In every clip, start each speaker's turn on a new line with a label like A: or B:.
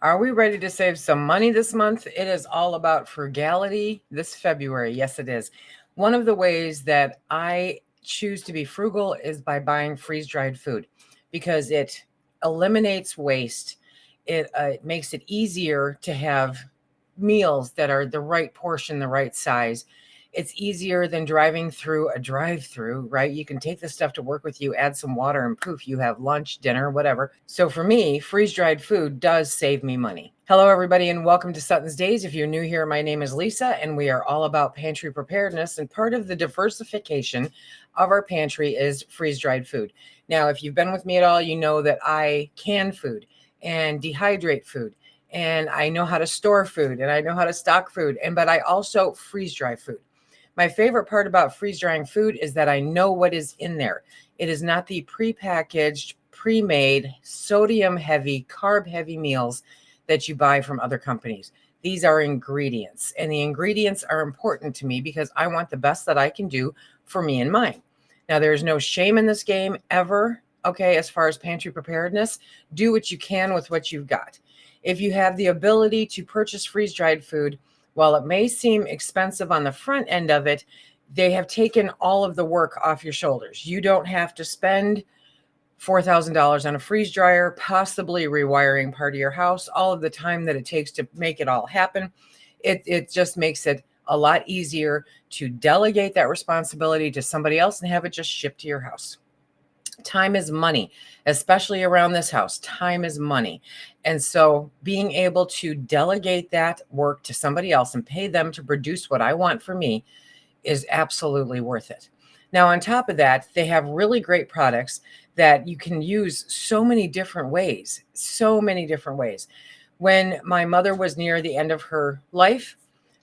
A: Are we ready to save some money this month? It is all about frugality this February. Yes, it is. One of the ways that I choose to be frugal is by buying freeze-dried food because it eliminates waste. It makes it easier to have meals that are the right portion, the right size. It's easier than driving through a drive-through, right? You can take the stuff to work with you, add some water, and poof, you have lunch, dinner, whatever. So for me, freeze-dried food does save me money. Hello, everybody, and welcome to SuttonsDaze. If you're new here, my name is Lisa, and we are all about pantry preparedness. And part of the diversification of our pantry is freeze-dried food. Now, if you've been with me at all, you know that I can food and dehydrate food, and I know how to store food, and I know how to stock food, but I also freeze-dry food. My favorite part about freeze drying food is that I know what is in there. It is not the prepackaged, pre-made, sodium heavy, carb heavy meals that you buy from other companies. These are ingredients, and the ingredients are important to me because I want the best that I can do for me and mine. Now, there's no shame in this game ever, okay, as far as pantry preparedness. Do what you can with what you've got. If you have the ability to purchase freeze-dried food, while it may seem expensive on the front end of it, they have taken all of the work off your shoulders. You don't have to spend $4,000 on a freeze dryer, possibly rewiring part of your house, all of the time that it takes to make it all happen. It just makes it a lot easier to delegate that responsibility to somebody else and have it just shipped to your house. Time is money, especially around this house. Time is money. And so being able to delegate that work to somebody else and pay them to produce what I want for me is absolutely worth it. Now, on top of that, they have really great products that you can use so many different ways, When my mother was near the end of her life,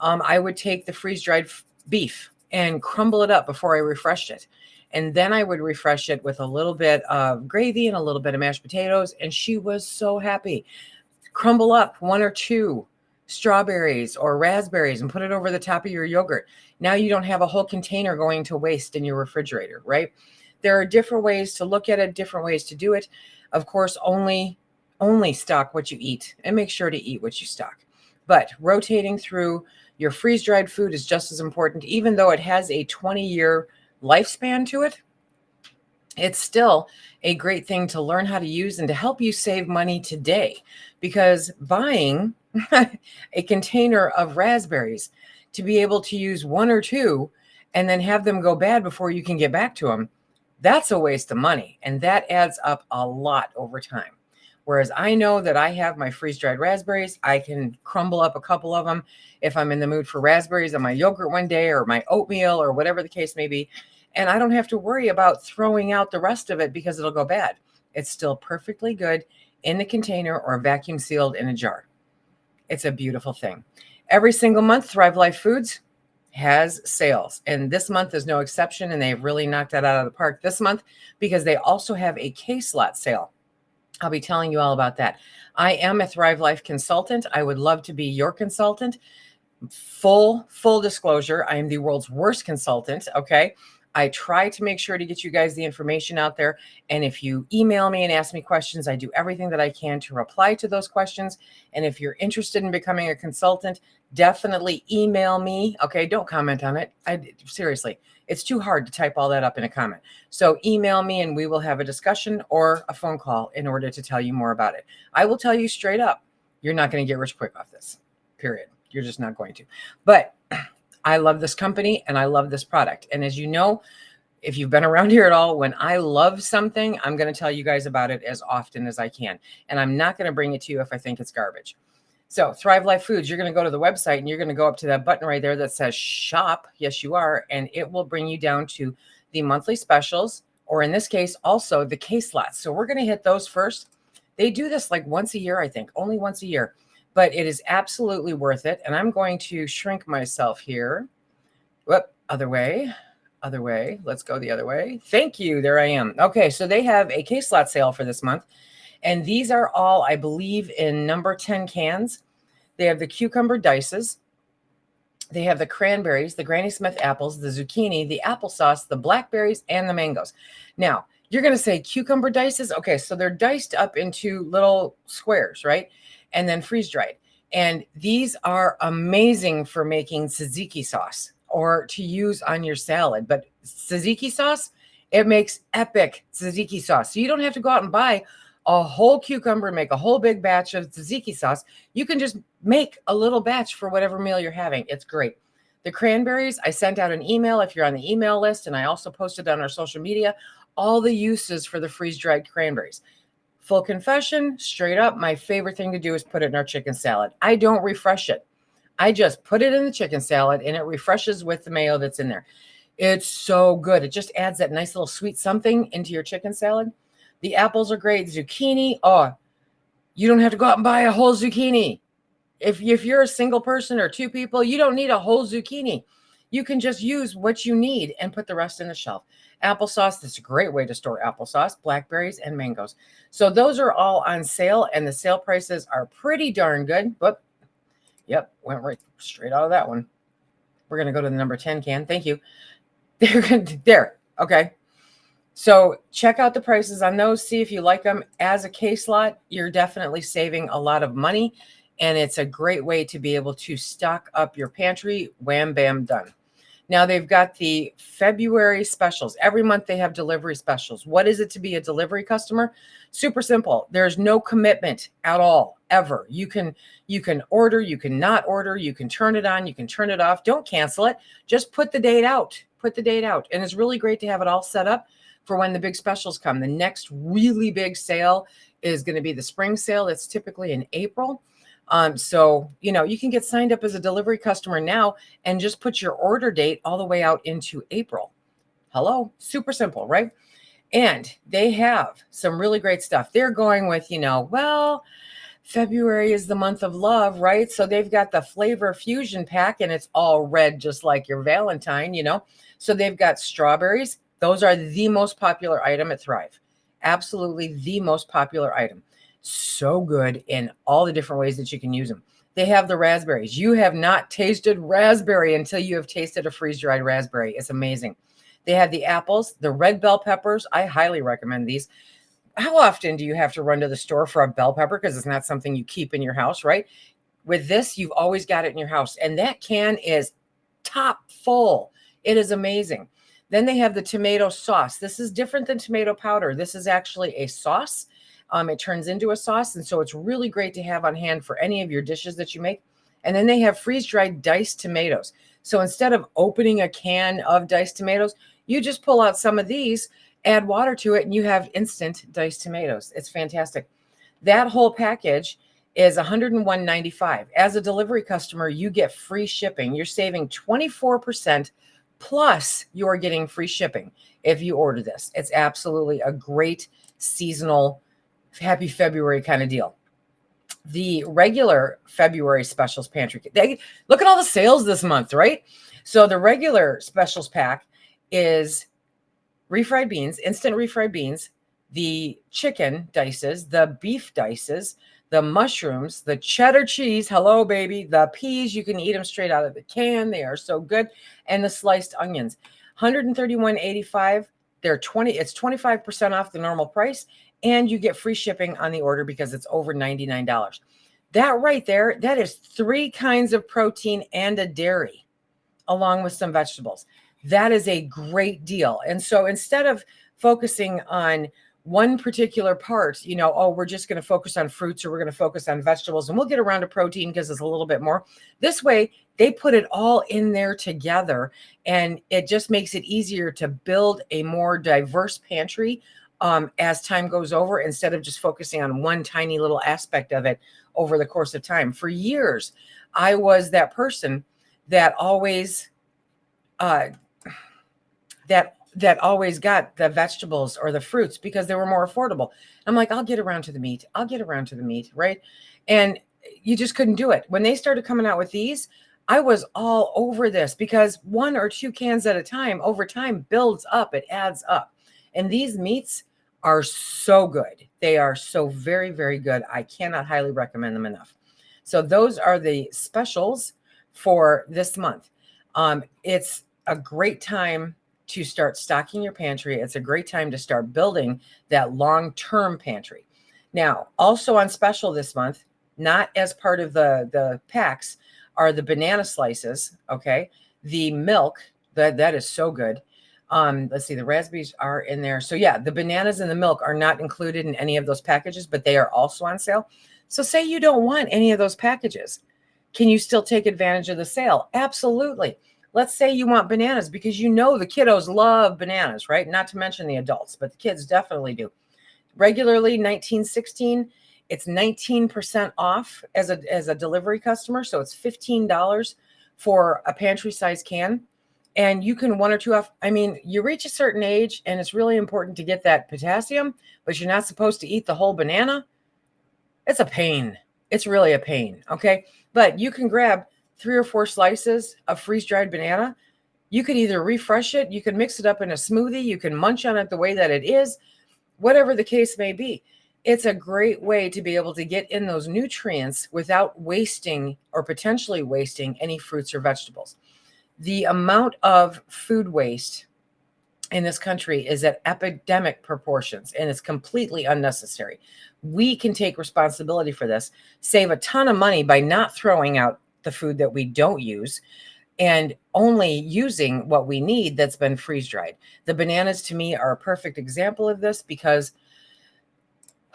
A: I would take the freeze-dried beef and crumble it up before I refreshed it. And then I would refresh it with a little bit of gravy and a little bit of mashed potatoes. And she was so happy. Crumble up 1 or 2 strawberries or raspberries and put it over the top of your yogurt. Now you don't have a whole container going to waste in your refrigerator, right? There are different ways to look at it, different ways to do it. Of course, only stock what you eat and make sure to eat what you stock. But rotating through your freeze-dried food is just as important, even though it has a 20-year lifespan to it. It's still a great thing to learn how to use and to help you save money today, because buying a container of raspberries to be able to use 1 or 2 and then have them go bad before you can get back to them, that's a waste of money. And that adds up a lot over time. Whereas I know that I have my freeze-dried raspberries. I can crumble up a couple of them if I'm in the mood for raspberries on my yogurt one day or my oatmeal or whatever the case may be. And I don't have to worry about throwing out the rest of it because it'll go bad. It's still perfectly good in the container or vacuum sealed in a jar. It's a beautiful thing. Every single month, Thrive Life Foods has sales. And this month is no exception. And they've really knocked that out of the park this month because they also have a case lot sale. I'll be telling you all about that. I am a Thrive Life consultant. I would love to be your consultant. Full disclosure, I am the world's worst consultant, okay? I try to make sure to get you guys the information out there. And if you email me and ask me questions, I do everything that I can to reply to those questions. And if you're interested in becoming a consultant, definitely email me. Okay, don't comment on it. Seriously, it's too hard to type all that up in a comment. So email me and we will have a discussion or a phone call in order to tell you more about it. I will tell you straight up, you're not going to get rich quick off this, period. You're just not going to. But I love this company and I love this product. And as you know, if you've been around here at all, when I love something, I'm going to tell you guys about it as often as I can. And I'm not going to bring it to you if I think it's garbage. So Thrive Life Foods, you're going to go to the website and you're going to go up to that button right there that says shop. Yes, you are. And it will bring you down to the monthly specials, or in this case, also the case lots. So we're going to hit those first. They do this like once a year, I think, only once a year. But it is absolutely worth it. And I'm going to shrink myself here. Whoop, other way. Let's go the other way. Thank you. There I am. Okay, so they have a case lot sale for this month. And these are all, I believe, in number 10 cans. They have the cucumber dices. They have the cranberries, the Granny Smith apples, the zucchini, the applesauce, the blackberries, and the mangoes. Now, you're going to say cucumber dices. Okay, so they're diced up into little squares, right? and then freeze dried. And these are amazing for making tzatziki sauce or to use on your salad. But tzatziki sauce, it makes epic tzatziki sauce. So you don't have to go out and buy a whole cucumber and make a whole big batch of tzatziki sauce. You can just make a little batch for whatever meal you're having. It's great. The cranberries, I sent out an email if you're on the email list, and I also posted on our social media all the uses for the freeze-dried cranberries. Full confession, straight up, my favorite thing to do is put it in our chicken salad. I don't refresh it. I just put it in the chicken salad and it refreshes with the mayo that's in there. It's so good. It just adds that nice little sweet something into your chicken salad. The apples are great. Zucchini, oh, you don't have to go out and buy a whole zucchini. If you're a single person or two people, you don't need a whole zucchini. You can just use what you need and put the rest in the shelf. Applesauce, that's a great way to store applesauce, blackberries, and mangoes. So those are all on sale, and the sale prices are pretty darn good. But, yep, went right straight out of that one. We're going to go to the number 10 can. Thank you. There. Okay. So check out the prices on those. See if you like them. As a case lot, you're definitely saving a lot of money, and it's a great way to be able to stock up your pantry. Wham, bam, done. Now they've got the February specials. Every month they have delivery specials. What is it to be a delivery customer? Super simple. There's no commitment at all, ever. You can order, you can not order, you can turn it on, you can turn it off. Don't cancel it. Just put the date out. Put the date out. And it's really great to have it all set up for when the big specials come. The next really big sale is going to be the spring sale. It's typically in April. So, you can get signed up as a delivery customer now and just put your order date all the way out into April. Hello, super simple, right? And they have some really great stuff. They're going with, February is the month of love, right? So they've got the flavor fusion pack and it's all red, just like your Valentine, So they've got strawberries. Those are the most popular item at Thrive. Absolutely the most popular item. So good in all the different ways that you can use them. They have the raspberries. You have not tasted raspberry until you have tasted a freeze-dried raspberry. It's amazing. They have the apples, the red bell peppers. I highly recommend these. How often do you have to run to the store for a bell pepper? Because it's not something you keep in your house, right? With this, you've always got it in your house. And that can is top full. It is amazing. Then they have the tomato sauce. This is different than tomato powder. This is actually a sauce. It turns into a sauce. And so it's really great to have on hand for any of your dishes that you make. And then they have freeze-dried diced tomatoes. So instead of opening a can of diced tomatoes, you just pull out some of these, add water to it, and you have instant diced tomatoes. It's fantastic. That whole package is $101.95. As a delivery customer, you get free shipping. You're saving 24%, plus you're getting free shipping if you order this. It's absolutely a great seasonal Happy February kind of deal. The regular February specials pantry, look at all the sales this month, right? So the regular specials pack is refried beans, instant refried beans, the chicken dices, the beef dices, the mushrooms, the cheddar cheese, hello baby, the peas, you can eat them straight out of the can. They are so good. And the sliced onions, $131.85. It's 25% off the normal price. And you get free shipping on the order because it's over $99. That right there, that is 3 kinds of protein and a dairy, along with some vegetables. That is a great deal. And so instead of focusing on one particular part, we're just going to focus on fruits or we're going to focus on vegetables and we'll get around to protein because it's a little bit more. This way, they put it all in there together and it just makes it easier to build a more diverse pantry as time goes over, instead of just focusing on one tiny little aspect of it over the course of time. For years, I was that person that always that always got the vegetables or the fruits because they were more affordable. I'm like, I'll get around to the meat. Right? And you just couldn't do it. When they started coming out with these, I was all over this because 1 or 2 cans at a time over time builds up. It adds up. And these meats are so good. They are so very, very good. I cannot highly recommend them enough. So those are the specials for this month. It's a great time to start stocking your pantry. It's a great time to start building that long-term pantry. Now, also on special this month, not as part of the packs, are the banana slices. Okay. The milk, that is so good. Let's see, the raspberries are in there. So yeah, the bananas and the milk are not included in any of those packages, but they are also on sale. So say you don't want any of those packages. Can you still take advantage of the sale? Absolutely. Let's say you want bananas because you know the kiddos love bananas, right? Not to mention the adults, but the kids definitely do. Regularly, 1916, it's 19% off as a delivery customer. So it's $15 for a pantry size can. And you can one or two off. I mean, you reach a certain age and it's really important to get that potassium, but you're not supposed to eat the whole banana. It's a pain. It's really a pain. Okay. But you can grab 3 or 4 slices of freeze-dried banana. You could either refresh it, you can mix it up in a smoothie, you can munch on it the way that it is, whatever the case may be. It's a great way to be able to get in those nutrients without wasting or potentially wasting any fruits or vegetables. The amount of food waste in this country is at epidemic proportions, and it's completely unnecessary. We can take responsibility for this, save a ton of money by not throwing out the food that we don't use and only using what we need that's been freeze dried. The bananas to me are a perfect example of this because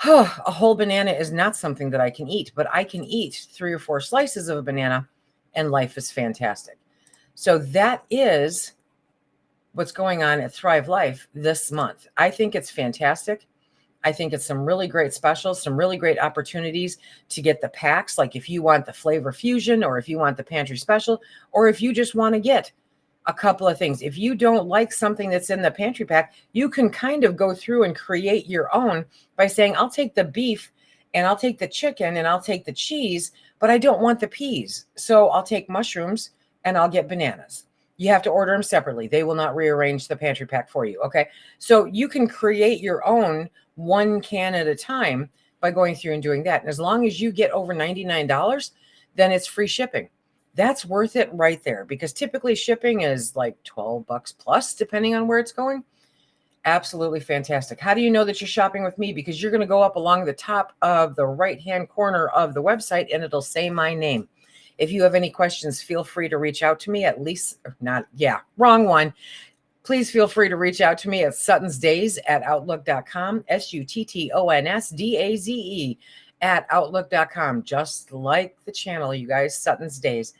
A: a whole banana is not something that I can eat, but I can eat 3 or 4 slices of a banana and life is fantastic. So that is what's going on at Thrive Life this month. I think it's fantastic. I think it's some really great specials, some really great opportunities to get the packs. Like if you want the flavor fusion, or if you want the pantry special, or if you just want to get a couple of things. If you don't like something that's in the pantry pack, you can kind of go through and create your own by saying, I'll take the beef and I'll take the chicken and I'll take the cheese, but I don't want the peas. So I'll take mushrooms and I'll get bananas. You have to order them separately. They will not rearrange the pantry pack for you. Okay. So you can create your own one can at a time by going through and doing that. And as long as you get over $99, then it's free shipping. That's worth it right there, because typically shipping is like $12 plus, depending on where it's going. Absolutely fantastic. How do you know that you're shopping with me? Because you're going to go up along the top of the right-hand corner of the website and it'll say my name. If you have any questions, feel free to reach out to me at least, wrong one. Please feel free to reach out to me at SuttonsDaze@outlook.com, SuttonsDaze @outlook.com, just like the channel, you guys, SuttonsDaze.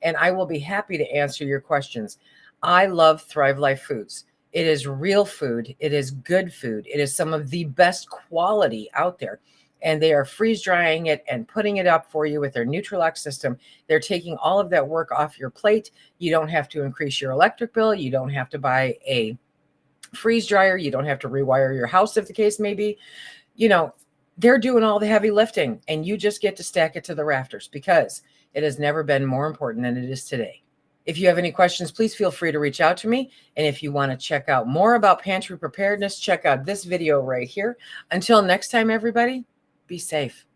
A: And I will be happy to answer your questions. I love Thrive Life Foods. It is real food. It is good food. It is some of the best quality out there. And they are freeze drying it and putting it up for you with their Nutrilux system. They're taking all of that work off your plate. You don't have to increase your electric bill. You don't have to buy a freeze dryer. You don't have to rewire your house if the case may be. You know, they're doing all the heavy lifting and you just get to stack it to the rafters because it has never been more important than it is today. If you have any questions, please feel free to reach out to me. And if you want to check out more about pantry preparedness, check out this video right here. Until next time, everybody, be safe.